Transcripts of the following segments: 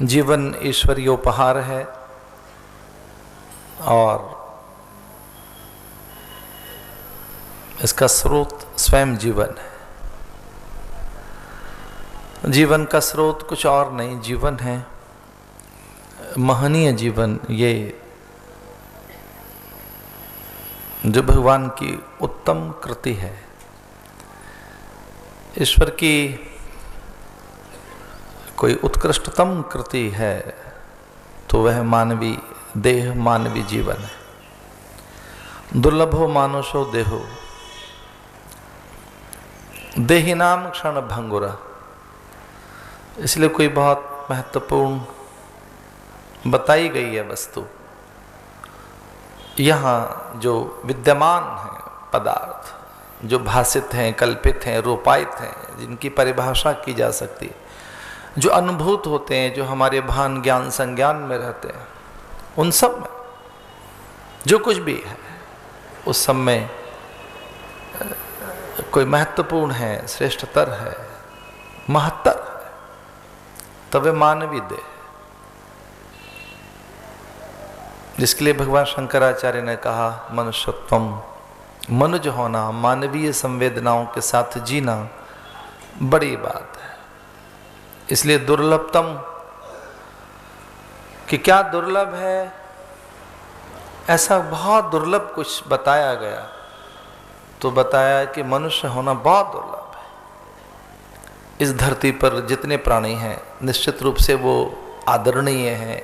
जीवन ईश्वरीय उपहार है और इसका स्रोत स्वयं जीवन है। जीवन का स्रोत कुछ और नहीं, जीवन है, महनीय जीवन। ये जो भगवान की उत्तम कृति है, ईश्वर की कोई उत्कृष्टतम कृति है, तो वह मानवी देह, मानवी जीवन है। दुर्लभो मानुषो देहो देहिनाम क्षण भंगुरा। इसलिए कोई बहुत महत्वपूर्ण बताई गई है वस्तु। यहाँ जो विद्यमान है पदार्थ, जो भाषित हैं, कल्पित हैं, रूपायित हैं, जिनकी परिभाषा की जा सकती है, जो अनुभूत होते हैं, जो हमारे भान ज्ञान संज्ञान में रहते हैं, उन सब में जो कुछ भी है, उस सब में कोई महत्वपूर्ण है, श्रेष्ठतर है, महत्तर है, तब वे मानवी देह। जिसके लिए भगवान शंकराचार्य ने कहा मनुष्यत्वम, मनुज होना, मानवीय संवेदनाओं के साथ जीना बड़ी बात है। इसलिए दुर्लभतम कि क्या दुर्लभ है, ऐसा बहुत दुर्लभ कुछ बताया गया, तो बताया कि मनुष्य होना बहुत दुर्लभ है। इस धरती पर जितने प्राणी हैं निश्चित रूप से वो आदरणीय हैं,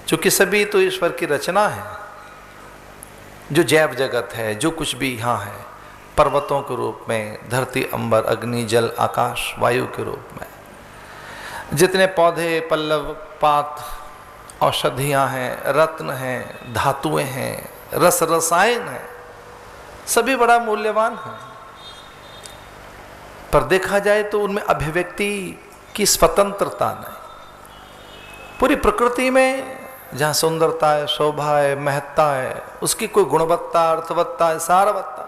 क्योंकि सभी तो ईश्वर की रचना है। जो जैव जगत है, जो कुछ भी यहाँ है, पर्वतों के रूप में, धरती, अंबर, अग्नि, जल, आकाश, वायु के रूप में, जितने पौधे, पल्लव, पात, औषधियाँ हैं, रत्न हैं, धातुएं हैं, रस रसायन हैं, सभी बड़ा मूल्यवान हैं। पर देखा जाए तो उनमें अभिव्यक्ति की स्वतंत्रता नहीं। पूरी प्रकृति में जहाँ सुंदरता है, शोभा है, महत्ता है, उसकी कोई गुणवत्ता, अर्थवत्ता है, सारवत्ता,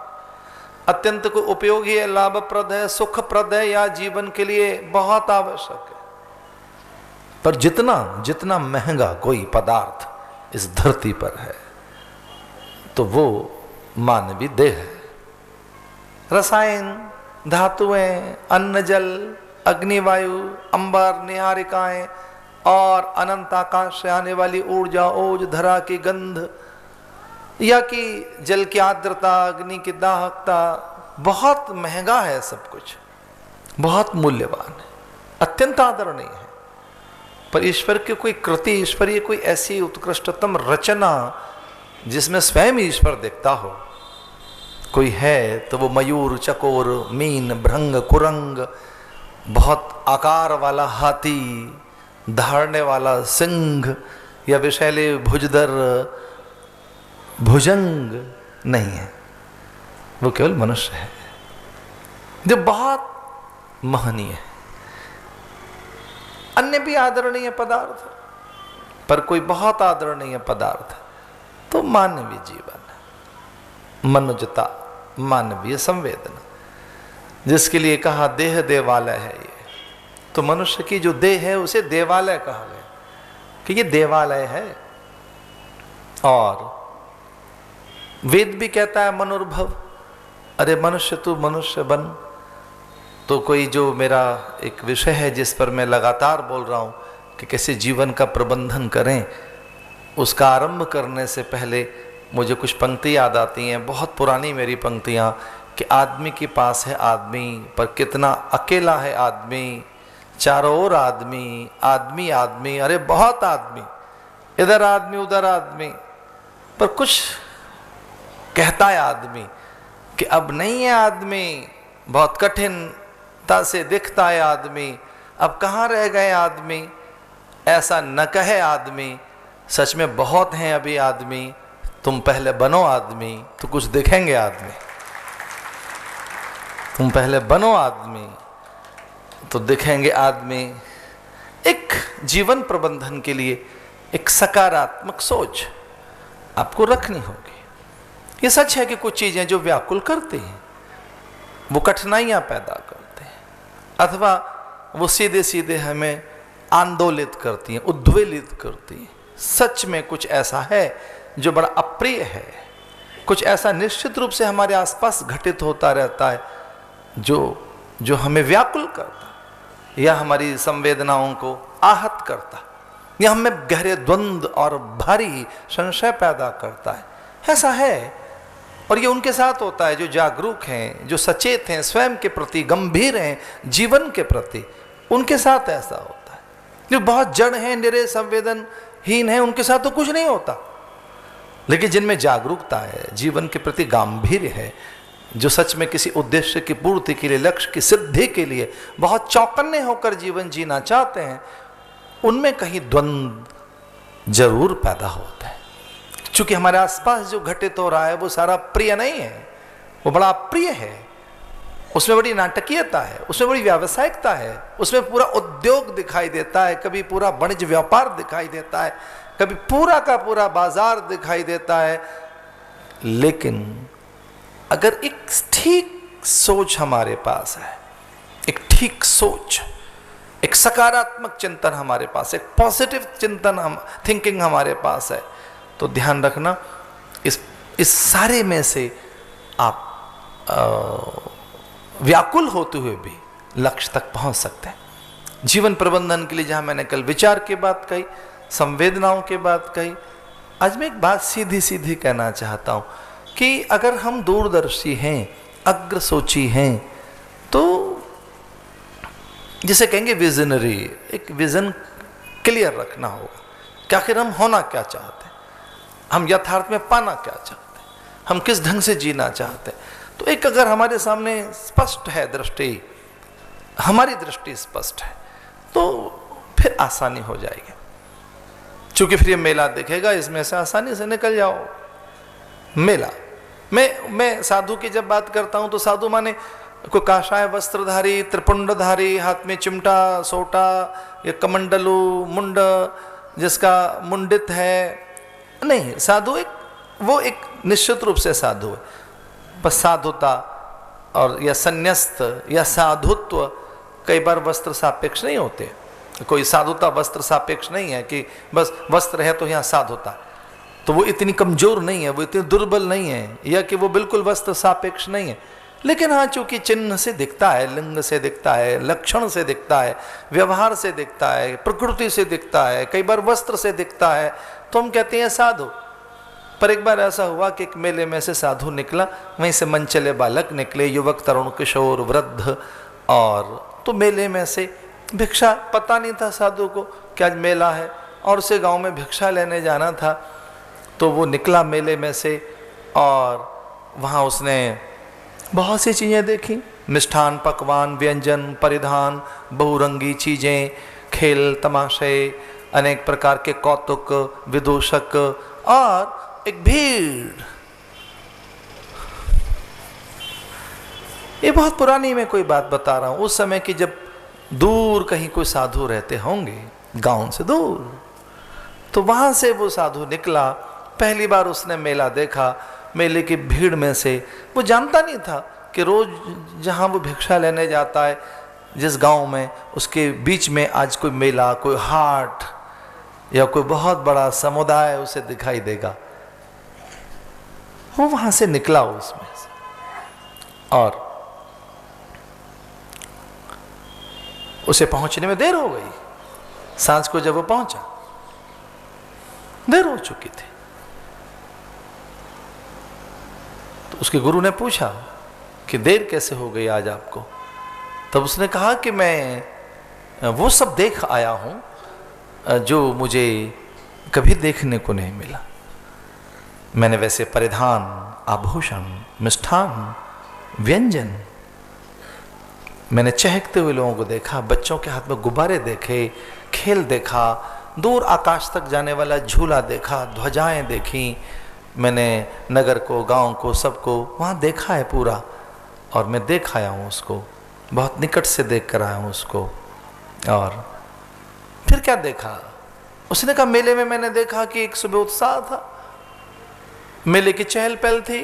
अत्यंत को उपयोगी है, लाभप्रद है, सुखप्रद है, या जीवन के लिए बहुत आवश्यक है। पर जितना जितना महंगा कोई पदार्थ इस धरती पर है, तो वो मानवी देह है। रसायन, धातुएं, अन्न, जल, अग्निवायु, अंबर, निहारिकाएं और अनंत आकाश से आने वाली ऊर्जा, ओज, धरा की गंध, या कि जल की आर्द्रता, अग्नि की दाहकता, बहुत महंगा है सब कुछ, बहुत मूल्यवान है, अत्यंत आदरणीय है। पर ईश्वर की कोई कृति, ईश्वरीय कोई ऐसी उत्कृष्टतम रचना जिसमें स्वयं ईश्वर दिखता हो, कोई है तो वो मयूर, चकोर, मीन, भृंग, कुरंग, बहुत आकार वाला हाथी, धारने वाला सिंह, या विशैले भुजदर भुजंग नहीं है। वो केवल मनुष्य है जो बहुत महनीय है। अन्य भी आदरणीय पदार्थ, पर कोई बहुत आदरणीय पदार्थ तो मानवीय जीवन है, मनुजता, मानवीय संवेदना, जिसके लिए कहा देह देवालय है। ये तो मनुष्य की जो देह है उसे देवालय कहा गया कि ये देवालय है। और वेद भी कहता है मनुर्भव, अरे मनुष्य तू मनुष्य बन। तो कोई जो मेरा एक विषय है जिस पर मैं लगातार बोल रहा हूँ कि कैसे जीवन का प्रबंधन करें, उसका आरंभ करने से पहले मुझे कुछ पंक्ति याद आती हैं, बहुत पुरानी मेरी पंक्तियाँ, कि आदमी के पास है आदमी, पर कितना अकेला है आदमी, चारों ओर आदमी, आदमी आदमी, अरे बहुत आदमी, इधर आदमी उधर आदमी, पर कुछ कहता है आदमी कि अब नहीं है आदमी, बहुत कठिनता से दिखता है आदमी, अब कहाँ रह गए आदमी। ऐसा न कहे आदमी, सच में बहुत हैं अभी आदमी, तुम पहले बनो आदमी तो कुछ दिखेंगे आदमी, तुम पहले बनो आदमी तो दिखेंगे आदमी। एक जीवन प्रबंधन के लिए एक सकारात्मक सोच आपको रखनी होगी। ये सच है कि कुछ चीजें जो व्याकुल करती हैं वो कठिनाइयां पैदा करते हैं, अथवा वो सीधे सीधे हमें आंदोलित करती हैं, उद्वेलित करती हैं। सच में कुछ ऐसा है जो बड़ा अप्रिय है, कुछ ऐसा निश्चित रूप से हमारे आसपास घटित होता रहता है जो हमें व्याकुल करता या हमारी संवेदनाओं को आहत करता या हमें गहरे द्वंद्व और भारी संशय पैदा करता है। ऐसा है, और ये उनके साथ होता है जो जागरूक हैं, जो सचेत हैं, स्वयं के प्रति गंभीर हैं, जीवन के प्रति, उनके साथ ऐसा होता है। जो बहुत जड़ हैं, निरे संवेदनहीन हैं, उनके साथ तो कुछ नहीं होता। लेकिन जिनमें जागरूकता है, जीवन के प्रति गांभीर्य है, जो सच में किसी उद्देश्य की पूर्ति के लिए, लक्ष्य की सिद्धि के लिए बहुत चौकन्ने होकर जीवन जीना चाहते हैं, उनमें कहीं द्वंद्व जरूर पैदा होता है। क्योंकि हमारे आसपास जो घटित हो रहा है वो सारा प्रिय नहीं है, वो बड़ा अप्रिय है। उसमें बड़ी नाटकीयता है, उसमें बड़ी व्यावसायिकता है, उसमें पूरा उद्योग दिखाई देता है, कभी पूरा वाणिज्य व्यापार दिखाई देता है, कभी पूरा का पूरा बाजार दिखाई देता है। लेकिन अगर एक ठीक सोच हमारे पास है, एक ठीक सोच, एक सकारात्मक चिंतन हमारे पास, एक पॉजिटिव चिंतन थिंकिंग हमारे पास है, तो ध्यान रखना इस सारे में से आप व्याकुल होते हुए भी लक्ष्य तक पहुंच सकते हैं। जीवन प्रबंधन के लिए जहां मैंने कल विचार की बात कही, संवेदनाओं की बात कही, आज मैं एक बात सीधी सीधी कहना चाहता हूं कि अगर हम दूरदर्शी हैं, अग्रसोची हैं, तो जिसे कहेंगे विजनरी, एक विजन क्लियर रखना होगा कि आखिर हम होना क्या चाहते हैं, हम यथार्थ में पाना क्या चाहते हैं, हम किस ढंग से जीना चाहते हैं। तो एक अगर हमारे सामने स्पष्ट है दृष्टि, हमारी दृष्टि स्पष्ट है, तो फिर आसानी हो जाएगी। क्योंकि फिर ये मेला दिखेगा, इसमें से आसानी से निकल जाओ। मेला, मैं साधु की जब बात करता हूं तो साधु माने कोई काषाय वस्त्रधारी, त्रिपुंडधारी, हाथ में चिमटा, सोटा या कमंडलू, मुंड जिसका मुंडित है, नहीं। साधु वो एक निश्चित रूप से साधु है। बस साधुता और या संन्यास्त या साधुत्व कई बार वस्त्र सापेक्ष नहीं होते। कोई साधुता वस्त्र सापेक्ष नहीं है कि बस वस्त्र है तो यहाँ साधुता, तो वो इतनी कमजोर नहीं है, वो इतनी दुर्बल नहीं है, या कि वो बिल्कुल वस्त्र सापेक्ष नहीं है। लेकिन हाँ, चूंकि चिन्ह से दिखता है, लिंग से दिखता है, लक्षण से दिखता है, व्यवहार से दिखता है, प्रकृति से दिखता है, कई बार वस्त्र से दिखता है, तो हम कहते हैं साधु। पर एक बार ऐसा हुआ कि एक मेले में से साधु निकला, वहीं से मनचले बालक निकले, युवक, तरुण, किशोर, वृद्ध, और तो मेले में से भिक्षा, पता नहीं था साधु को कि आज मेला है और उसे गांव में भिक्षा लेने जाना था। तो वो निकला मेले में से और वहाँ उसने बहुत सी चीज़ें देखी, मिष्ठान, पकवान, व्यंजन, परिधान, बहुरंगी चीज़ें, खेल तमाशे, अनेक प्रकार के कौतुक, विदूषक और एक भीड़। ये बहुत पुरानी मैं कोई बात बता रहा हूँ, उस समय की जब दूर कहीं कोई साधु रहते होंगे, गांव से दूर। तो वहाँ से वो साधु निकला, पहली बार उसने मेला देखा। मेले की भीड़ में से वो जानता नहीं था कि रोज जहाँ वो भिक्षा लेने जाता है, जिस गांव में, उसके बीच में आज कोई मेला, कोई हाट या कोई बहुत बड़ा समुदाय उसे दिखाई देगा। वो वहां से निकला उसमें से, और उसे पहुंचने में देर हो गई। सांझ को जब वो पहुंचा, देर हो चुकी थी। तो उसके गुरु ने पूछा कि देर कैसे हो गई आज आपको? तब उसने कहा कि मैं वो सब देख आया हूं जो मुझे कभी देखने को नहीं मिला। मैंने वैसे परिधान, आभूषण, मिष्ठान, व्यंजन, मैंने चहकते हुए लोगों को देखा, बच्चों के हाथ में गुब्बारे देखे, खेल देखा, दूर आकाश तक जाने वाला झूला देखा, ध्वजाएं देखी। मैंने नगर को, गांव को, सबको वहाँ देखा है पूरा, और मैं देख आया हूँ उसको, बहुत निकट से देख कर आया हूँ उसको। और फिर क्या देखा? उसने कहा मेले में मैंने देखा कि एक सुबह उत्साह था, मेले की चहल पहल थी,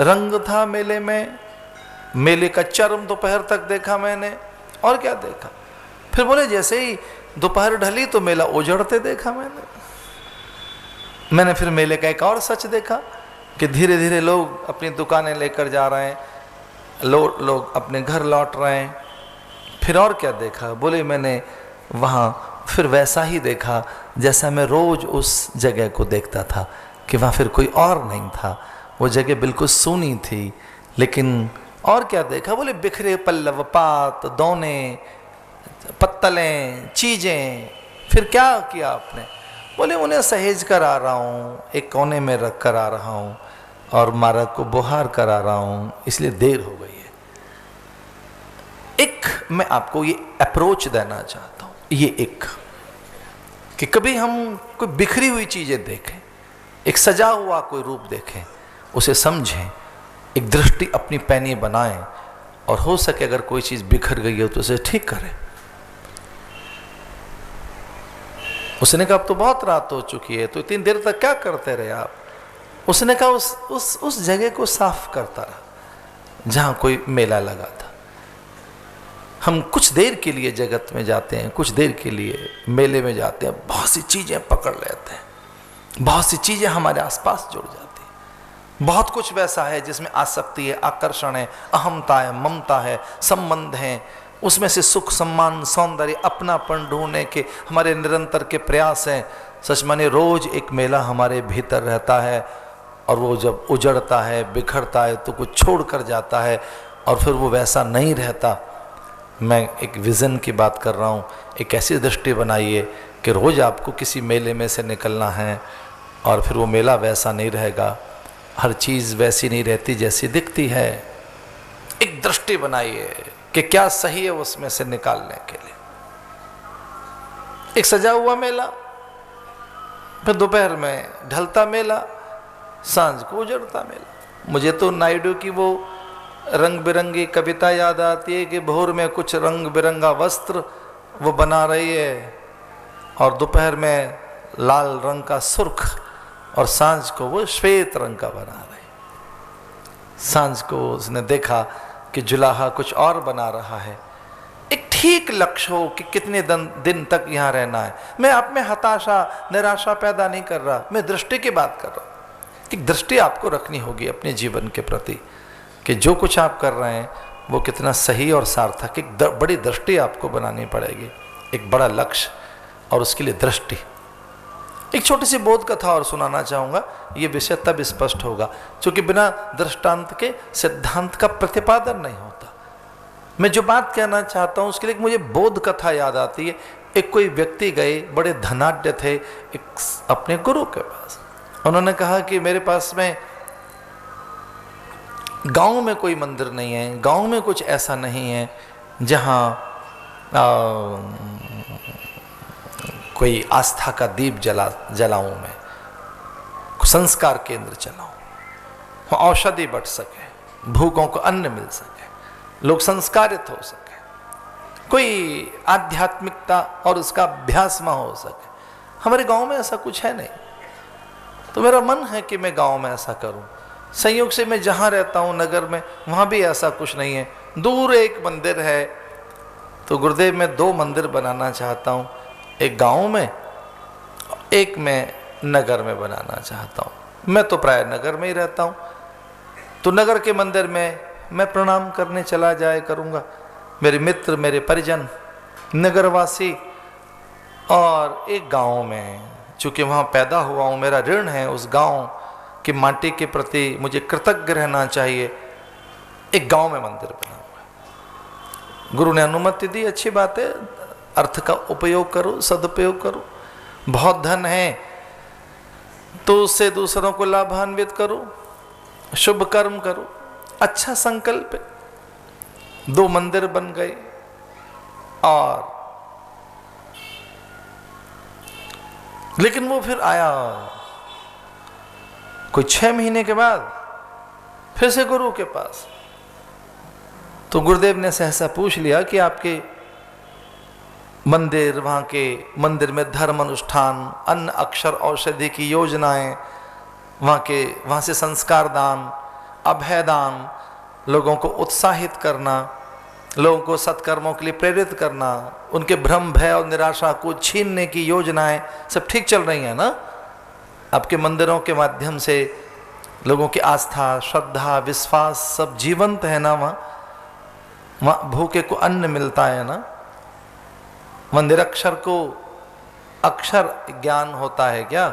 रंग था मेले में, मेले का चरम दोपहर तक देखा मैंने। और क्या देखा? फिर बोले जैसे ही दोपहर ढली तो मेला उजड़ते देखा मैंने फिर मेले का एक और सच देखा कि धीरे धीरे लोग अपनी दुकानें लेकर जा रहे हैं, लोग अपने घर लौट रहे हैं। फिर और क्या देखा? बोले मैंने वहाँ फिर वैसा ही देखा जैसा मैं रोज उस जगह को देखता था, कि वहाँ फिर कोई और नहीं था, वो जगह बिल्कुल सूनी थी। लेकिन और क्या देखा? बोले बिखरे पल्लव, पात, दौने, पत्तलें, चीजें। फिर क्या किया आपने? बोले उन्हें सहेज कर आ रहा हूँ, एक कोने में रख कर आ रहा हूँ और मार्ग को बुहार कर आ रहा हूँ, इसलिए देर हो गई है। एक मैं आपको ये अप्रोच देना चाहता हूँ, ये एक कि कभी हम कोई बिखरी हुई चीजें देखें, एक सजा हुआ कोई रूप देखें, उसे समझें, एक दृष्टि अपनी पैनी बनाएं, और हो सके अगर कोई चीज बिखर गई हो तो उसे ठीक करें। उसने कहा अब तो बहुत रात हो चुकी है, तो इतनी देर तक क्या करते रहे आप? उसने कहा उस जगह को साफ करता रहा जहां कोई मेला लगा था। हम कुछ देर के लिए जगत में जाते हैं, कुछ देर के लिए मेले में जाते हैं, बहुत सी चीजें पकड़ लेते हैं, बहुत सी चीजें हमारे आसपास जुड़ जाती हैं। बहुत कुछ वैसा है जिसमें आसक्ति है, आकर्षण है, अहमता है, ममता है, संबंध है, उसमें से सुख, सम्मान, सौंदर्य, अपनापन ढूंढने के हमारे निरंतर के प्रयास हैं। सच माने रोज एक मेला हमारे भीतर रहता है, और वो जब उजड़ता है, बिखरता है, तो कुछ छोड़ कर जाता है, और फिर वो वैसा नहीं रहता। मैं एक विज़न की बात कर रहा हूँ। एक ऐसी दृष्टि बनाइए कि रोज़ आपको किसी मेले में से निकलना है, और फिर वो मेला वैसा नहीं रहेगा, हर चीज़ वैसी नहीं रहती जैसी दिखती है। एक दृष्टि बनाइए कि क्या सही है उसमें से निकालने के लिए। एक सजा हुआ मेला, फिर दोपहर में ढलता मेला, सांझ को उजड़ता मेला। मुझे तो नायडू की वो रंग बिरंगी कविता याद आती है कि भोर में कुछ रंग बिरंगा वस्त्र वो बना रही है, और दोपहर में लाल रंग का सुर्ख, और सांझ को वो श्वेत रंग का बना रही। सांझ को उसने देखा कि जुलाहा कुछ और बना रहा है। एक ठीक लक्ष्य हो कि कितने दिन तक यहाँ रहना है। मैं आप में हताशा, निराशा पैदा नहीं कर रहा, मैं दृष्टि की बात कर रहा हूँ। एक दृष्टि आपको रखनी होगी अपने जीवन के प्रति कि जो कुछ आप कर रहे हैं वो कितना सही और सार्थक। एक बड़ी दृष्टि आपको बनानी पड़ेगी, एक बड़ा लक्ष्य, और उसके लिए दृष्टि। एक छोटी सी बोध कथा और सुनाना चाहूँगा, ये विषय तब स्पष्ट होगा क्योंकि बिना दृष्टांत के सिद्धांत का प्रतिपादन नहीं होता। मैं जो बात कहना चाहता हूँ उसके लिए मुझे बोध कथा याद आती है। एक कोई व्यक्ति गए, बड़े धनाढ्य थे, एक अपने गुरु के पास। उन्होंने कहा कि मेरे पास में गांव में कोई मंदिर नहीं है, गांव में कुछ ऐसा नहीं है जहाँ कोई आस्था का दीप जलाऊं, मैं संस्कार केंद्र चलाऊं, वहाँ औषधि बट सके, भूखों को अन्न मिल सके, लोग संस्कारित हो सके, कोई आध्यात्मिकता और उसका अभ्यास में हो सके। हमारे गांव में ऐसा कुछ है नहीं। तो मेरा मन है कि मैं गांव में ऐसा करूं। संयोग से मैं जहां रहता हूं नगर में, वहां भी ऐसा कुछ नहीं है। दूर एक मंदिर है, तो गुरुदेव मैं 2 मंदिर बनाना चाहता हूं, एक गांव में, एक मैं नगर में बनाना चाहता हूं। मैं तो प्राय नगर में ही रहता हूं, तो नगर के मंदिर में मैं प्रणाम करने चला जाया करूंगा। मेरे मित्र, मेरे परिजन नगरवासी, और एक गांव में चूँकि वहाँ पैदा हुआ हूँ, मेरा ऋण है उस गांव की माटी के प्रति, मुझे कृतज्ञ रहना चाहिए। एक गांव में मंदिर बना हुआ है, गुरु ने अनुमति दी, अच्छी बात है, अर्थ का उपयोग करो, सदुपयोग करो। बहुत धन है तो उससे दूसरों को लाभान्वित करो, शुभ कर्म करो, अच्छा संकल्प है। 2 मंदिर बन गए, और लेकिन वो फिर आया कोई 6 महीने के बाद फिर से गुरु के पास। तो गुरुदेव ने सहसा पूछ लिया कि आपके मंदिर, वहाँ के मंदिर में धर्म अनुष्ठान, अन्न अक्षर औषधि की योजनाएं, वहाँ से संस्कार दान, अभय दान, लोगों को उत्साहित करना, लोगों को सत्कर्मों के लिए प्रेरित करना, उनके भ्रम भय और निराशा को छीनने की योजनाएं सब ठीक चल रही हैं ना। आपके मंदिरों के माध्यम से लोगों की आस्था, श्रद्धा, विश्वास सब जीवंत है ना। वहाँ भूखे को अन्न मिलता है ना। वहाँ निरक्षर को अक्षर ज्ञान होता है क्या?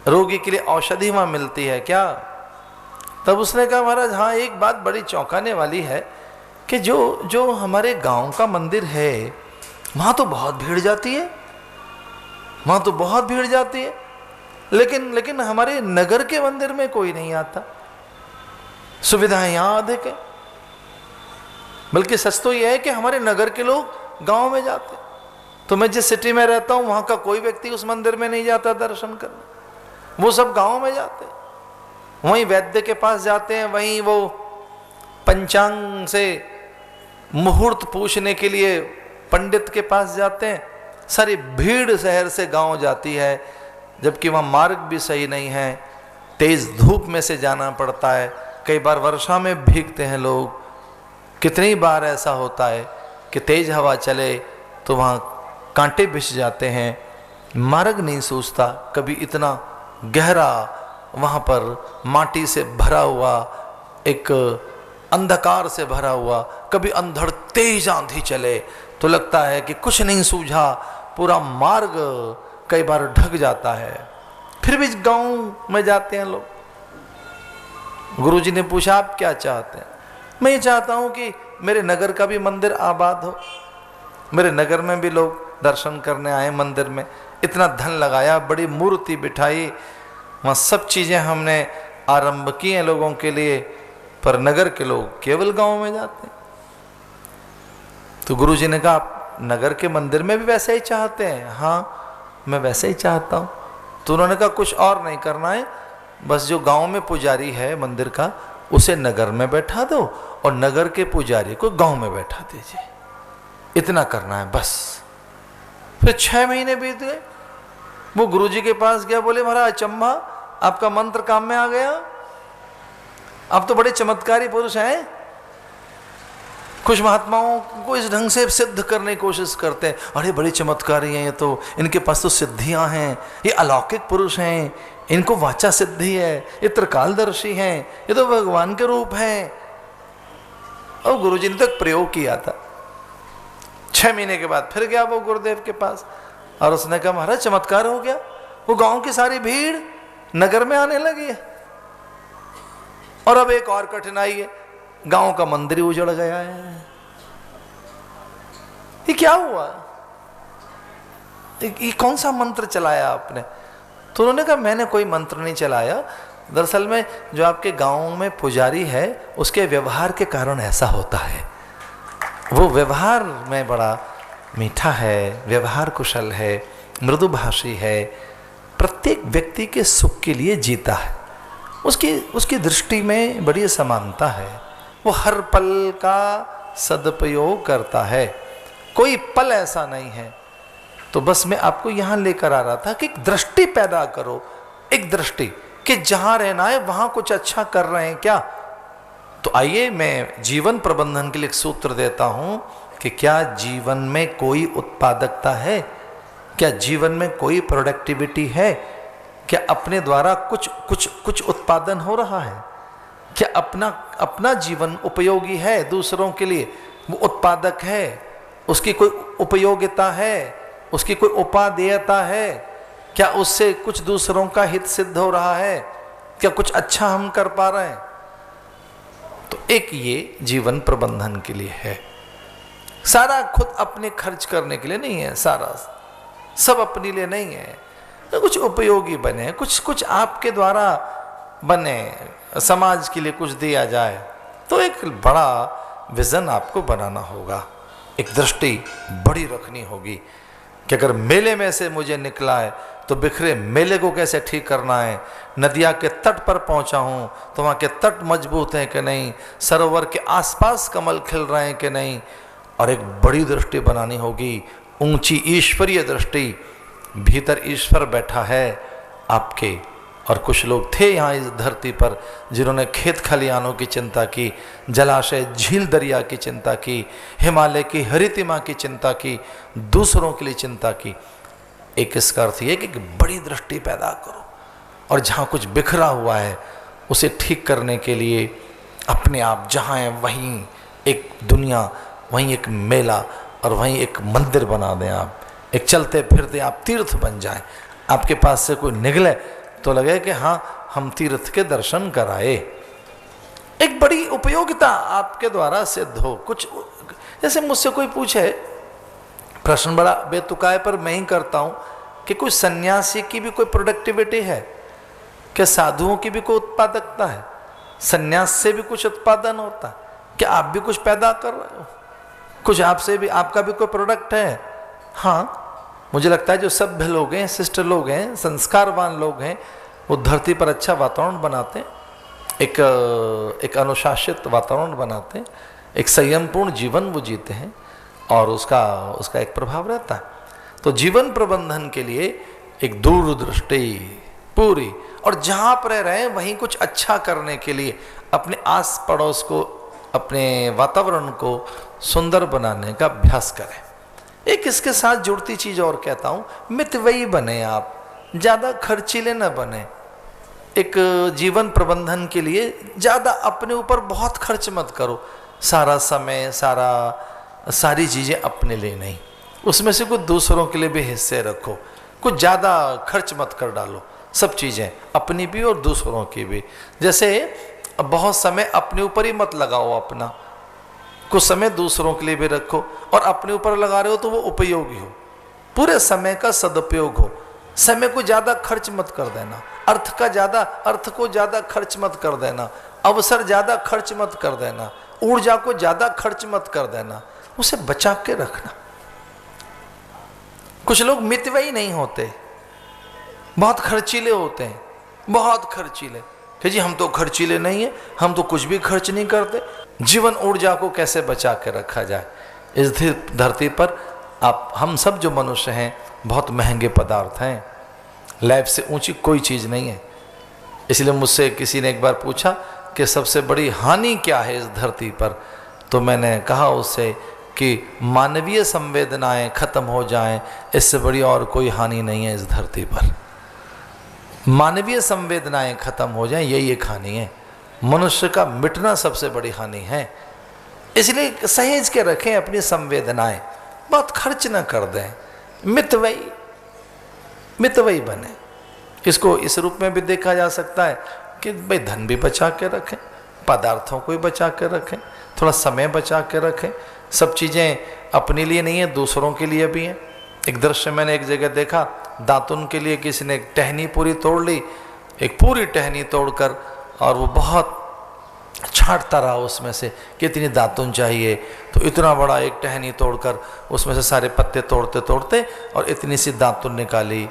रोगी के लिए औषधि वहाँ मिलती है क्या? तब उसने कहा महाराज हाँ, एक बात बड़ी चौंकाने वाली है कि जो हमारे गांव का मंदिर है वहाँ तो बहुत भीड़ जाती है, वहाँ तो बहुत भीड़ जाती है, लेकिन हमारे नगर के मंदिर में कोई नहीं आता। सुविधाएं यहाँ अधिक है। बल्कि सच तो यह है कि हमारे नगर के लोग गांव में जाते। तो मैं जिस सिटी में रहता हूँ वहाँ का कोई व्यक्ति उस मंदिर में नहीं जाता दर्शन करने, वो सब गांव में जाते हैं। वहीं वैद्य के पास जाते हैं, वहीं वो पंचांग से मुहूर्त पूछने के लिए पंडित के पास जाते हैं। सारी भीड़ शहर से गांव जाती है, जबकि वहाँ मार्ग भी सही नहीं है, तेज धूप में से जाना पड़ता है, कई बार वर्षा में भीगते हैं लोग। कितनी बार ऐसा होता है कि तेज हवा चले तो वहाँ कांटे बिछ जाते हैं, मार्ग नहीं सूझता। कभी इतना गहरा वहाँ पर माटी से भरा हुआ, एक अंधकार से भरा हुआ, कभी अंधड़ तेज आंधी चले तो लगता है कि कुछ नहीं सूझा, पूरा मार्ग कई बार ढक जाता है। फिर भी गांव में जाते हैं लोग। गुरुजी ने पूछा आप क्या चाहते हैं? मैं ये चाहता हूं कि मेरे नगर का भी मंदिर आबाद हो, मेरे नगर में भी लोग दर्शन करने आए। मंदिर में इतना धन लगाया, बड़ी मूर्ति बिठाई, वहाँ सब चीज़ें हमने आरंभ की हैं लोगों के लिए, पर नगर के लोग केवल गांव में जाते हैं। तो गुरुजी ने कहा आप नगर के मंदिर में भी वैसे ही चाहते हैं? हाँ मैं वैसे ही चाहता हूँ। तो उन्होंने कहा कुछ और नहीं करना है, बस जो गांव में पुजारी है मंदिर का उसे नगर में बैठा दो और नगर के पुजारी को गांव में बैठा दीजिए, इतना करना है बस। फिर 6 महीने बीत गए। वो गुरुजी के पास गया, बोले महाराज अचम्भा, आपका मंत्र काम में आ गया, आप तो बड़े चमत्कारी पुरुष हैं। कुछ महात्माओं को इस ढंग से सिद्ध करने की कोशिश करते हैं, अरे बड़े चमत्कारी हैं ये तो, इनके पास तो सिद्धियां हैं, ये अलौकिक पुरुष हैं, इनको वाचा सिद्धि है, ये त्रिकालदर्शी हैं, ये तो भगवान के रूप हैं। और गुरुजी ने तो एक प्रयोग किया था। 6 महीने के बाद फिर गया वो गुरुदेव के पास और उसने कहा महाराज चमत्कार हो गया, वो गांव की सारी भीड़ नगर में आने लगी है। और अब एक और कठिनाई है, गांव का मंदिर ही उजड़ गया है। ये क्या हुआ? ये कौन सा मंत्र चलाया आपने? तो उन्होंने कहा मैंने कोई मंत्र नहीं चलाया, दरअसल में जो आपके गांव में पुजारी है उसके व्यवहार के कारण ऐसा होता है। वो व्यवहार में बड़ा मीठा है, व्यवहार कुशल है, मृदुभाषी है, प्रत्येक व्यक्ति के सुख के लिए जीता है, उसकी दृष्टि में बड़ी समानता है, वो हर पल का सदुपयोग करता है, कोई पल ऐसा नहीं है। तो बस मैं आपको यहाँ लेकर आ रहा था कि एक दृष्टि पैदा करो, एक दृष्टि कि जहाँ रहना है वहाँ कुछ अच्छा कर रहे हैं क्या। तो आइए मैं जीवन प्रबंधन के लिए एक सूत्र देता हूँ कि क्या जीवन में कोई उत्पादकता है, क्या जीवन में कोई प्रोडक्टिविटी है, क्या अपने द्वारा कुछ उत्पादन हो रहा है, क्या अपना जीवन उपयोगी है दूसरों के लिए, वो उत्पादक है, उसकी कोई उपयोगिता है, उसकी कोई उपादेयता है, क्या उससे कुछ दूसरों का हित सिद्ध हो रहा है, क्या कुछ अच्छा हम कर पा रहे हैं। तो एक ये जीवन प्रबंधन के लिए है। सारा खुद अपने खर्च करने के लिए नहीं है, सारा सब अपने लिए नहीं है, तो कुछ उपयोगी बने, कुछ आपके द्वारा बने, समाज के लिए कुछ दिया जाए। तो एक बड़ा विजन आपको बनाना होगा, एक दृष्टि बड़ी रखनी होगी कि अगर मेले में से मुझे निकला है तो बिखरे मेले को कैसे ठीक करना है, नदिया के तट पर पहुंचा हूं तो वहां के तट मजबूत हैं कि नहीं, सरोवर के आसपास कमल खिल रहे हैं कि नहीं। और एक बड़ी दृष्टि बनानी होगी, ऊंची ईश्वरीय दृष्टि। भीतर ईश्वर बैठा है, आपके और कुछ लोग थे यहाँ इस धरती पर जिन्होंने खेत खलिहानों की चिंता की, जलाशय झील दरिया की चिंता की, हिमालय की हरितिमा की चिंता की, दूसरों के लिए चिंता की। एक इसका अर्थ ये कि बड़ी दृष्टि पैदा करो, और जहाँ कुछ बिखरा हुआ है उसे ठीक करने के लिए अपने आप जहाँ है वहीं एक दुनिया, वहीं एक मेला और वहीं एक मंदिर बना दें। आप एक चलते फिरते आप तीर्थ बन जाएं। आपके पास से कोई निकले तो लगे कि हाँ हम तीर्थ के दर्शन कराए। एक बड़ी उपयोगिता आपके द्वारा सिद्ध हो। कुछ जैसे मुझसे कोई पूछे, प्रश्न बड़ा बेतुका है पर मैं ही करता हूं कि कोई सन्यासी की भी कोई प्रोडक्टिविटी है क्या? साधुओं की भी कोई उत्पादकता है? सन्यास से भी कुछ उत्पादन होता है क्या? आप भी कुछ पैदा कर रहे हो? कुछ आपसे भी, आपका भी कोई प्रोडक्ट है? हाँ, मुझे लगता है जो सभ्य लोग हैं, शिष्ट लोग हैं, संस्कारवान लोग हैं, वो धरती पर अच्छा वातावरण बनाते हैं, एक अनुशासित वातावरण बनाते हैं, एक संयमपूर्ण जीवन वो जीते हैं और उसका एक प्रभाव रहता है। तो जीवन प्रबंधन के लिए एक दूरदृष्टि पूरी, और जहाँ पर रह रहे हैं वहीं कुछ अच्छा करने के लिए अपने आस पड़ोस को, अपने वातावरण को सुंदर बनाने का अभ्यास करें। एक इसके साथ जुड़ती चीज और कहता हूं, मितव्ययी बने आप, ज्यादा खर्चीले न बने। एक जीवन प्रबंधन के लिए ज्यादा अपने ऊपर बहुत खर्च मत करो। सारा समय, सारी चीजें अपने लिए नहीं, उसमें से कुछ दूसरों के लिए भी हिस्से रखो। कुछ ज्यादा खर्च मत कर डालो, सब चीजें अपनी भी और दूसरों की भी। जैसे बहुत समय अपने ऊपर ही मत लगाओ अपना, कुछ समय दूसरों के लिए भी रखो, और अपने ऊपर लगा रहे हो तो वो उपयोगी हो, पूरे समय का सदुपयोग हो। समय को ज्यादा खर्च मत कर देना, अर्थ को ज्यादा खर्च मत कर देना, अवसर ज्यादा खर्च मत कर देना, ऊर्जा को ज्यादा खर्च मत कर देना, उसे बचा के रखना। कुछ लोग मितव्ययी नहीं होते, बहुत खर्चीले होते हैं, बहुत खर्चीले कि जी हम तो खर्चीले नहीं है, हम तो कुछ भी खर्च नहीं करते। जीवन ऊर्जा को कैसे बचा के रखा जाए? इस धरती पर हम सब जो मनुष्य हैं बहुत महंगे पदार्थ हैं, लाइफ से ऊंची कोई चीज़ नहीं है। इसलिए मुझसे किसी ने एक बार पूछा कि सबसे बड़ी हानि क्या है इस धरती पर, तो मैंने कहा उससे कि मानवीय संवेदनाएं खत्म हो जाएं, इससे बड़ी और कोई हानि नहीं है इस धरती पर। मानवीय संवेदनाएं खत्म हो जाएं, यही एक हानि है। मनुष्य का मिटना सबसे बड़ी हानि है। इसलिए सहेज के रखें अपनी संवेदनाएं, बहुत खर्च न कर दें, मितव्ययी बने। इसको इस रूप में भी देखा जा सकता है कि भाई धन भी बचा के रखें, पदार्थों को भी बचा के रखें, थोड़ा समय बचा के रखें। सब चीज़ें अपने लिए नहीं है, दूसरों के लिए भी हैं। एक दृश्य मैंने एक जगह देखा, दातुन के लिए किसी ने एक टहनी पूरी तोड़ ली, एक पूरी टहनी तोड़कर, और वो बहुत छांटता रहा उसमें से कितनी दातुन चाहिए, तो इतना बड़ा एक टहनी तोड़कर उसमें से सारे पत्ते तोड़ते तोड़ते और इतनी सी दातुन निकाली।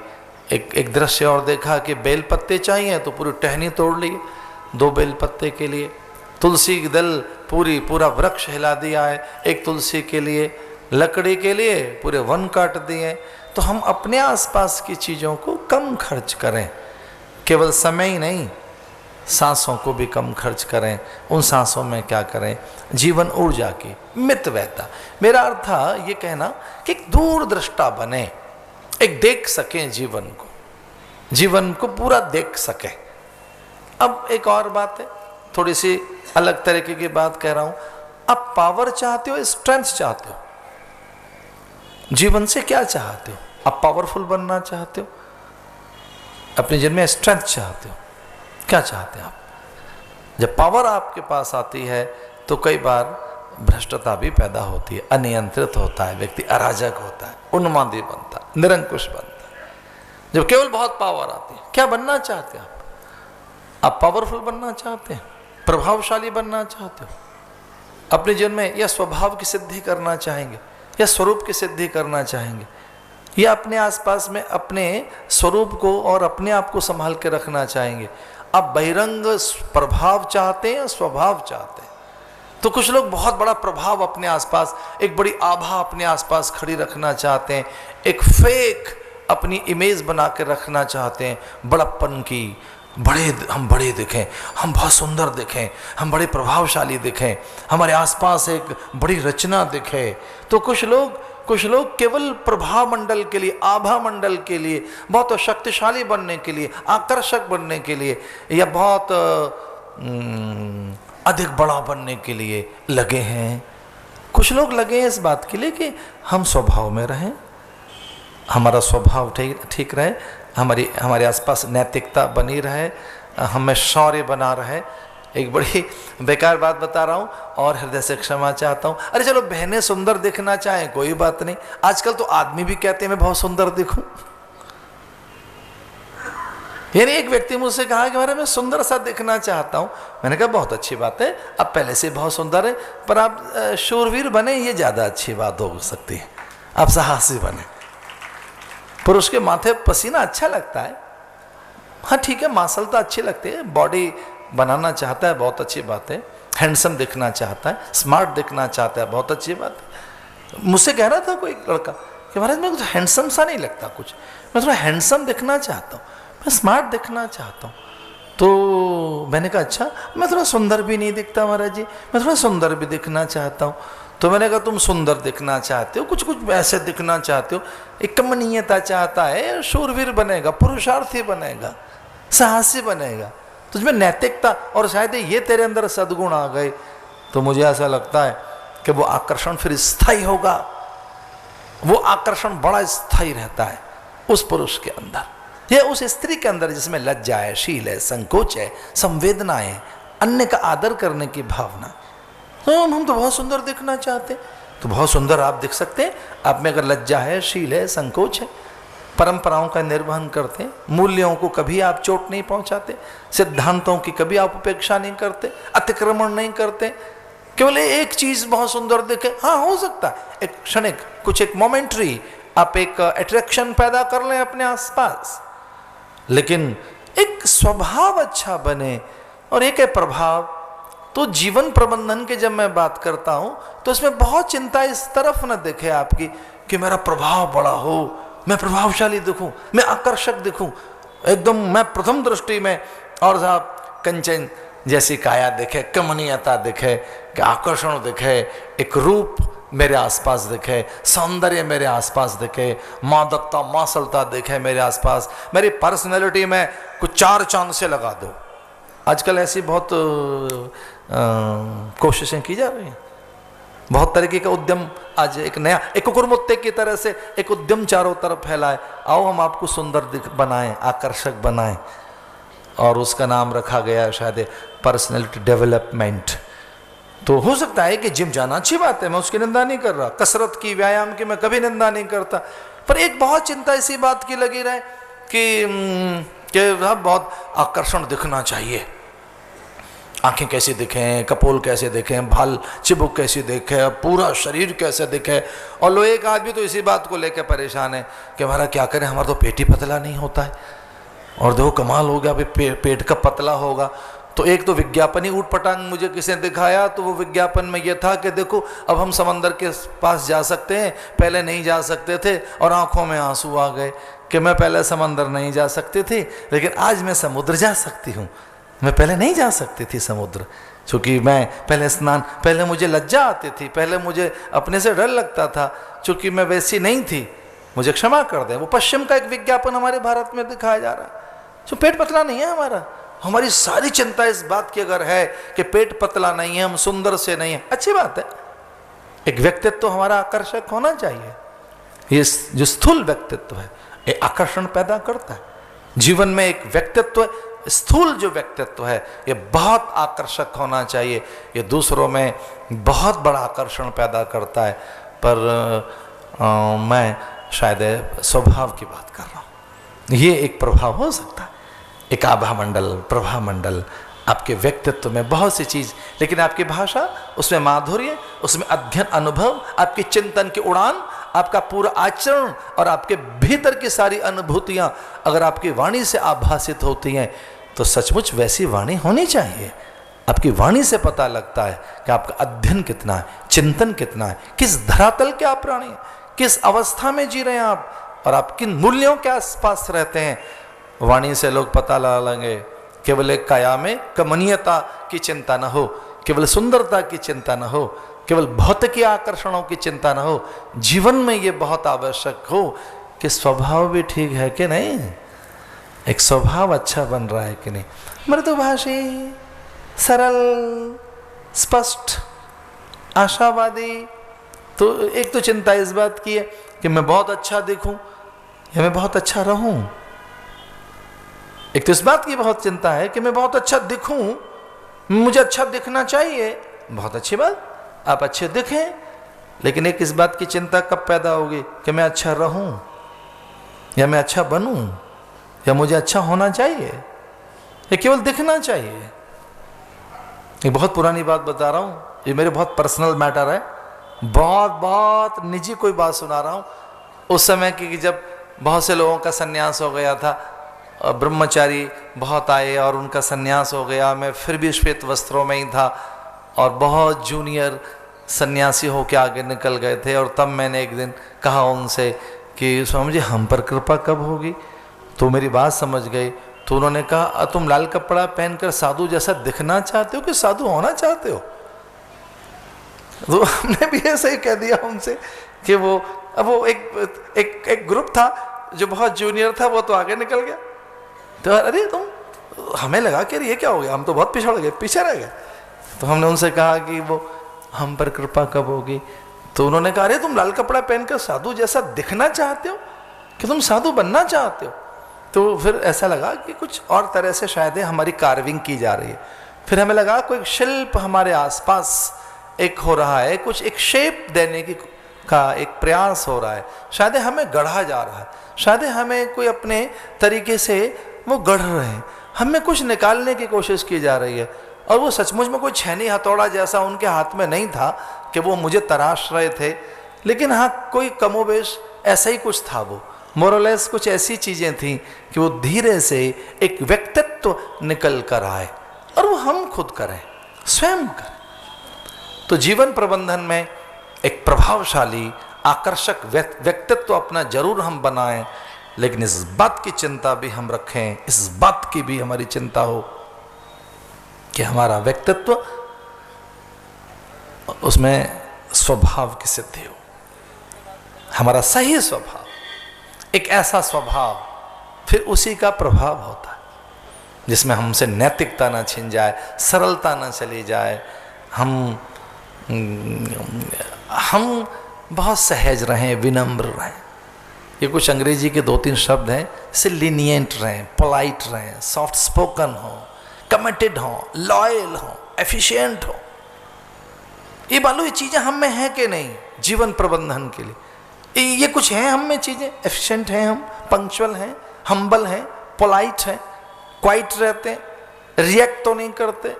एक दृश्य और देखा कि बेल पत्ते चाहिए तो पूरी टहनी तोड़ ली 2 बेल पत्ते के लिए। तुलसी की दल पूरा वृक्ष हिला दिया है एक तुलसी के लिए, लकड़ी के लिए पूरे वन काट दिए। तो हम अपने आसपास की चीज़ों को कम खर्च करें, केवल समय ही नहीं, सांसों को भी कम खर्च करें। उन सांसों में क्या करें? जीवन ऊर्जा की मितव्ययता। मेरा अर्थ था ये कहना कि एक दूरदृष्टा बने, एक देख सकें जीवन को पूरा देख सकें। अब एक और बात है, थोड़ी सी अलग तरीके की बात कह रहा हूं। आप पावर चाहते हो, स्ट्रेंथ चाहते हो? जीवन से क्या चाहते हो? आप पावरफुल बनना चाहते हो? अपने जीवन में स्ट्रेंथ चाहते हो? क्या चाहते हैं आप? जब पावर आपके पास आती है तो कई बार भ्रष्टता भी पैदा होती है, अनियंत्रित होता है, व्यक्ति अराजक होता है, उन्मादी बनता है, निरंकुश बनता है। जब केवल बहुत पावर आती है, क्या बनना चाहते हैं आप पावरफुल बनना चाहते हैं, प्रभावशाली बनना चाहते हो अपने जीवन में, या स्वभाव की सिद्धि करना चाहेंगे, या स्वरूप की सिद्धि करना चाहेंगे, या अपने आसपास में अपने स्वरूप को और अपने आप को संभाल के रखना चाहेंगे? आप बहिरंग प्रभाव चाहते हैं या स्वभाव चाहते हैं? तो कुछ लोग बहुत बड़ा प्रभाव अपने आसपास, एक बड़ी आभा अपने आसपास खड़ी रखना चाहते हैं, एक फेक अपनी इमेज बना के रखना चाहते हैं, बड़प्पन की, हम बड़े दिखें, हम बहुत सुंदर दिखें, हम बड़े प्रभावशाली दिखें, हमारे आसपास एक बड़ी रचना दिखे। तो कुछ लोग केवल प्रभाव मंडल के लिए, आभा मंडल के लिए, बहुत शक्तिशाली बनने के लिए, आकर्षक बनने के लिए, या बहुत अधिक बड़ा बनने के लिए लगे हैं। कुछ लोग लगे हैं इस बात के लिए कि हम स्वभाव में रहें, हमारा स्वभाव ठीक रहे, हमारे आसपास नैतिकता बनी रहे, हमें शौर्य बना रहे। एक बड़ी बेकार बात बता रहा हूँ और हृदय से क्षमा चाहता हूँ। अरे चलो बहनें सुंदर दिखना चाहें कोई बात नहीं, आजकल तो आदमी भी कहते हैं मैं बहुत सुंदर दिखूं। यानी एक व्यक्ति मुझसे कहा कि महाराज मैं सुंदर सा दिखना चाहता हूँ। मैंने कहा बहुत अच्छी बात है, आप पहले से बहुत सुंदर है, पर आप शूरवीर बने ये ज़्यादा अच्छी बात हो सकती है, आप साहसी बने। पुरुष के माथे पसीना अच्छा लगता है, हाँ ठीक है, मांसलता अच्छी लगती है, बॉडी बनाना चाहता है, बहुत अच्छी बात है, हैंडसम दिखना चाहता है, स्मार्ट दिखना चाहता है, बहुत अच्छी बात है। मुझसे कह रहा था कोई लड़का कि महाराज मैं हैंडसम सा नहीं लगता कुछ, मैं थोड़ा हैंडसम दिखना चाहता हूँ, मैं स्मार्ट दिखना चाहता हूँ। तो मैंने कहा अच्छा, मैं थोड़ा सुंदर भी नहीं दिखता महाराज जी, मैं थोड़ा सुंदर भी दिखना चाहता हूँ। तो मैंने कहा तुम सुंदर दिखना चाहते हो, कुछ ऐसे दिखना चाहते हो, एक कमनीयता चाहता है, शूरवीर बनेगा, पुरुषार्थी बनेगा, साहसी बनेगा, तुझमें नैतिकता, और शायद ये तेरे अंदर सद्गुण आ गए, तो मुझे ऐसा लगता है कि वो आकर्षण फिर स्थायी होगा, वो आकर्षण बड़ा स्थायी रहता है उस पुरुष के अंदर या उस स्त्री के अंदर जिसमें लज्जा है, शील है, संकोच है, संवेदनाएं, अन्य का आदर करने की भावना। तो हम तो बहुत सुंदर दिखना चाहते, तो बहुत सुंदर आप दिख सकते हैं, आप में अगर लज्जा है, शील है, संकोच है, परंपराओं का निर्वहन करते हैं, मूल्यों को कभी आप चोट नहीं पहुंचाते, सिद्धांतों की कभी आप उपेक्षा नहीं करते, अतिक्रमण नहीं करते, केवल एक चीज बहुत सुंदर दिखे, हाँ हो सकता है एक क्षणिक, कुछ एक मोमेंट्री आप एक अट्रैक्शन पैदा कर लें अपने आसपास, लेकिन एक स्वभाव अच्छा बने और एक है प्रभाव। तो जीवन प्रबंधन के जब मैं बात करता हूं तो इसमें बहुत चिंता इस तरफ न दिखे आपकी कि मेरा प्रभाव बड़ा हो, मैं प्रभावशाली दिखूं, मैं आकर्षक दिखूं, एकदम मैं प्रथम दृष्टि में, और साहब कंचन जैसी काया दिखे, कमनीयता दिखे, कि आकर्षण दिखे, एक रूप मेरे आसपास दिखे, सौंदर्य मेरे आसपास दिखे, मादकता, मासलता दिखे मेरे आसपास, मेरी पर्सनैलिटी में कुछ चार चांद से लगा दो। आजकल ऐसी बहुत कोशिशें की जा रही हैं, बहुत तरीके का उद्यम, आज एक नया, एक कुकुरमुत्ते की तरह से एक उद्यम चारों तरफ फैला है, आओ हम आपको सुंदर बनाएं, आकर्षक बनाएं, और उसका नाम रखा गया शायद पर्सनैलिटी डेवलपमेंट। तो हो सकता है कि जिम जाना अच्छी बात है, मैं उसकी निंदा नहीं कर रहा, कसरत की, व्यायाम की मैं कभी निंदा नहीं करता, पर एक बहुत चिंता इसी बात की लगी रहे कि बहुत आकर्षण दिखना चाहिए, आंखें कैसी दिखें, कपोल कैसे दिखें, भाल चिबुक कैसी दिखे, पूरा शरीर कैसे दिखे। और लोग एक आदमी तो इसी बात को लेकर परेशान है कि हमारा क्या करें, हमारा तो पेट ही पतला नहीं होता है, और देखो कमाल हो गया, अभी पेट का पतला होगा। तो एक तो विज्ञापन ही ऊट पटांग मुझे किसी ने दिखाया, तो वो विज्ञापन में ये था कि देखो अब हम समंदर के पास जा सकते हैं, पहले नहीं जा सकते थे, और आंखों में आंसू आ गए कि मैं पहले समंदर नहीं जा सकती थी, लेकिन आज मैं समुद्र जा सकती हूँ, मैं पहले नहीं जा सकती थी समुद्र, क्योंकि मैं पहले मुझे लज्जा आती थी, पहले मुझे अपने से डर लगता था, क्योंकि मैं वैसी नहीं थी, मुझे क्षमा कर दें। वो पश्चिम का एक विज्ञापन हमारे भारत में दिखाया जा रहा है, जो पेट पतला नहीं है हमारा, हमारी सारी चिंता इस बात की अगर है कि पेट पतला नहीं है, हम सुंदर से नहीं है, अच्छी बात है, एक व्यक्तित्व तो हमारा आकर्षक होना चाहिए, ये जो स्थूल व्यक्तित्व है ये आकर्षण पैदा करता है जीवन में। एक व्यक्तित्व, स्थूल जो व्यक्तित्व है ये बहुत आकर्षक होना चाहिए, ये दूसरों में बहुत बड़ा आकर्षण पैदा करता है। पर मैं शायद स्वभाव की बात कर रहा हूँ, ये एक प्रभाव हो सकता है, एक आभा मंडल, प्रभाव मंडल, आपके व्यक्तित्व में बहुत सी चीज, लेकिन आपकी भाषा, उसमें माधुर्य, उसमें अध्ययन, अनुभव, आपके चिंतन की उड़ान, आपका पूरा आचरण और आपके भीतर की सारी अनुभूतियां अगर आपकी वाणी से आभासित होती हैं तो सचमुच वैसी वाणी होनी चाहिए। आपकी वाणी से पता लगता है कि आपका अध्ययन कितना है, चिंतन कितना है, किस धरातल के आप प्राणी हैं, किस अवस्था में जी रहे हैं आप, और आप किन मूल्यों के आसपास रहते हैं। वाणी से लोग पता लगा लेंगे केवल एक काया में कमनीयता की चिंता न हो, केवल सुंदरता की चिंता न हो, केवल भौतिक आकर्षणों की चिंता न हो। जीवन में ये बहुत आवश्यक हो कि स्वभाव भी ठीक है कि नहीं, एक स्वभाव अच्छा बन रहा है कि नहीं, मृदुभाषी, सरल, स्पष्ट, आशावादी। तो एक तो चिंता इस बात की है कि मैं बहुत अच्छा दिखूं या मैं बहुत अच्छा रहूं। एक तो इस बात की बहुत चिंता है कि मैं बहुत अच्छा दिखूं, मुझे अच्छा दिखना चाहिए, बहुत अच्छी बात, आप अच्छे दिखें। लेकिन एक इस बात की चिंता कब पैदा होगी कि मैं अच्छा रहूं या मैं अच्छा बनूं या मुझे अच्छा होना चाहिए या केवल दिखना चाहिए। एक बहुत पुरानी बात बता रहा हूं, ये मेरे बहुत पर्सनल मैटर है, बहुत निजी कोई बात सुना रहा हूं। उस समय की जब बहुत से लोगों का सन्यास हो गया था, ब्रह्मचारी बहुत आए और उनका सन्यास हो गया, मैं फिर भी श्वेत वस्त्रों में ही था और बहुत जूनियर सन्यासी होके आगे निकल गए थे। और तब मैंने एक दिन कहा उनसे कि स्वामी जी हम पर कृपा कब होगी। तो मेरी बात समझ गए। तो उन्होंने कहा तुम लाल कपड़ा पहनकर साधु जैसा दिखना चाहते हो कि साधु होना चाहते हो। तो हमने भी ऐसे ही कह दिया उनसे कि वो एक ग्रुप था जो बहुत जूनियर था, वो तो आगे निकल गया। तो अरे तुम, हमें लगा कि ये क्या हो गया, हम तो बहुत पिछड़ गए, पीछे रह गए। तो हमने उनसे कहा कि वो हम पर कृपा कब होगी। तो उन्होंने कहा अरे तुम लाल कपड़ा पहनकर साधु जैसा दिखना चाहते हो कि तुम साधु बनना चाहते हो। तो फिर ऐसा लगा कि कुछ और तरह से शायद हमारी कार्विंग की जा रही है। फिर हमें लगा कोई शिल्प हमारे आसपास एक हो रहा है, कुछ एक शेप देने की का एक प्रयास हो रहा है, शायद हमें गढ़ा जा रहा है, शायद हमें कोई अपने तरीके से वो गढ़ रहे हैं, हमें कुछ निकालने की कोशिश की जा रही है। और वो सचमुच में कोई छैनी हथौड़ा जैसा उनके हाथ में नहीं था कि वो मुझे तराश रहे थे, लेकिन हाँ कोई कमोबेश ऐसा ही कुछ था। वो मोरलेस कुछ ऐसी चीजें थी कि वो धीरे से एक व्यक्तित्व निकल कर आए और वो हम खुद करें, स्वयं करें। तो जीवन प्रबंधन में एक प्रभावशाली आकर्षक व्यक्तित्व अपना जरूर हम बनाएं, लेकिन इस बात की चिंता भी हम रखें, इस बात की भी हमारी चिंता हो कि हमारा व्यक्तित्व उसमें स्वभाव की सिद्धि हो, हमारा सही स्वभाव, एक ऐसा स्वभाव, फिर उसी का प्रभाव होता है जिसमें हमसे नैतिकता ना छिन जाए, सरलता ना चली जाए, हम बहुत सहज रहें, विनम्र रहें। ये कुछ अंग्रेजी के 2-3 शब्द हैं, जैसे लीनियंट रहें, पोलाइट रहें, सॉफ्ट स्पोकन हो, कमिटेड हो, लॉयल हो, एफिशिएंट हो। ये मालूम ये चीजें हम में हैं कि नहीं जीवन प्रबंधन के लिए? ये कुछ हैं हम में चीजें, एफिशिएंट हैं हम, पंक्चुअल हैं, हम्बल हैं, पोलाइट हैं, क्वाइट रहते हैं, रिएक्ट तो नहीं करते,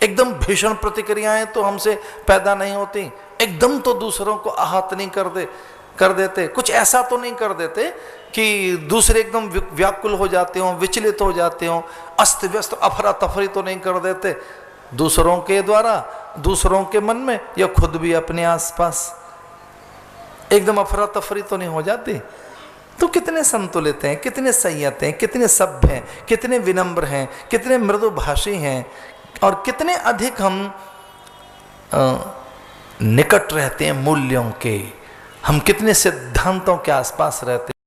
एकदम भीषण प्रतिक्रियाएं तो हमसे पैदा नहीं होती, एकदम तो दूसरों को आहत नहीं कर देते, कुछ ऐसा तो नहीं कर देते कि दूसरे एकदम व्याकुल हो जाते हो, विचलित हो जाते हो, अस्त व्यस्त अफरा तफरी तो नहीं कर देते दूसरों के द्वारा, दूसरों के मन में या खुद भी अपने आसपास एकदम अफरा तफरी तो नहीं हो जाती। तो कितने संतुलित हैं, कितने संयत हैं, कितने सभ्य हैं, कितने विनम्र हैं, कितने मृदुभाषी हैं और कितने अधिक हम निकट रहते हैं मूल्यों के, हम कितने सिद्धांतों के आसपास रहते हैं।